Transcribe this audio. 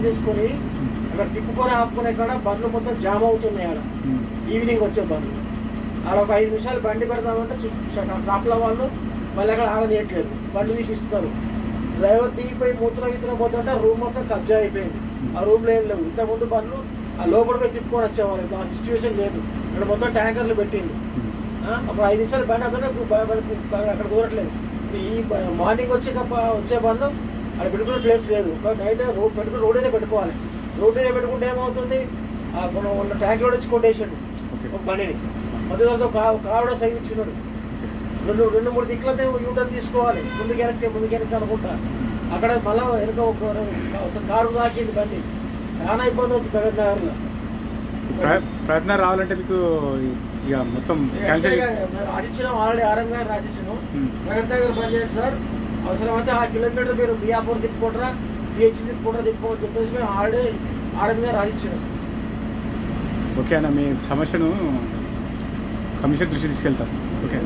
తీసుకొని అక్కడ తిప్పుకొని ఆపుకునే కాడ బండ్లు మొత్తం జామ్ అవుతున్నాయి. ఆడ ఈవినింగ్ వచ్చే బండ్లు అలా ఒక 5 నిమిషాలు బండి పెడదామంటే ట్రాప్ల వాళ్ళు మళ్ళీ అక్కడ ఆగదీయట్లేదు, బండి తీపిస్తారు. డ్రైవర్ దిగిపోయి మూత్రం పోతుంటే రూమ్ మొత్తం కబ్జా అయిపోయింది. ఆ రూమ్లో ఏం లేవు. ఇంతకుముందు బండ్లు ఆ లోపల పోయి తిప్పుకొని వచ్చేవాళ్ళు. ఇప్పుడు ఆ సిచ్యువేషన్ లేదు. ఇక్కడ మొత్తం ట్యాంకర్లు పెట్టింది. అప్పుడు 5 నిమిషాలు బండి అక్కడ కుదరట్లేదు. ఈ మార్నింగ్ వచ్చే బండ్లు అక్కడ పెట్టుకునే ప్లేస్ లేదు. నైట్ రోడ్ పెట్టుకుని రోడ్ మీద పెట్టుకోవాలి. రోడ్ మీద పెట్టుకుంటే ఏమవుతుంది, ట్యాంక్ రోడ్ వచ్చి కొట్టేసాడు ఒక బండిని. మధ్యలో కారు కూడా సైడ్ ఇచ్చినాడు. 2-3 దిక్కుల మేము యూటర్న్ తీసుకోవాలి, ముందుకెనక్కి అనుకుంటా. అక్కడ మళ్ళీ వెనుక ఒక కారు నాకింది బండి. చాలా ఇబ్బంది అవుతుంది ప్రగతి నగర్లో. ప్రయత్నం రావాలంటే మీకు ఇక మొత్తం రాజిచ్చినాం, ఆల్రెడీ ఆరంగా రాజిచ్చినాం. ప్రగతి నగర్ బంద్ చేయండి సార్, అవసరమైతే 6 కిలోమీటర్లు మీరు బియాపూర్ తిప్పుకుంటారా, బిహెచ్ తిప్పుకుంటారా తిప్పుకోమని చెప్పేసి మేము ఆల్రెడీ ఆరంగా రాజిచ్చినాం. ఓకే అన్న, మీ సమస్యను కమిషన్ దృష్టి తీసుకెళ్తాం. ఓకే.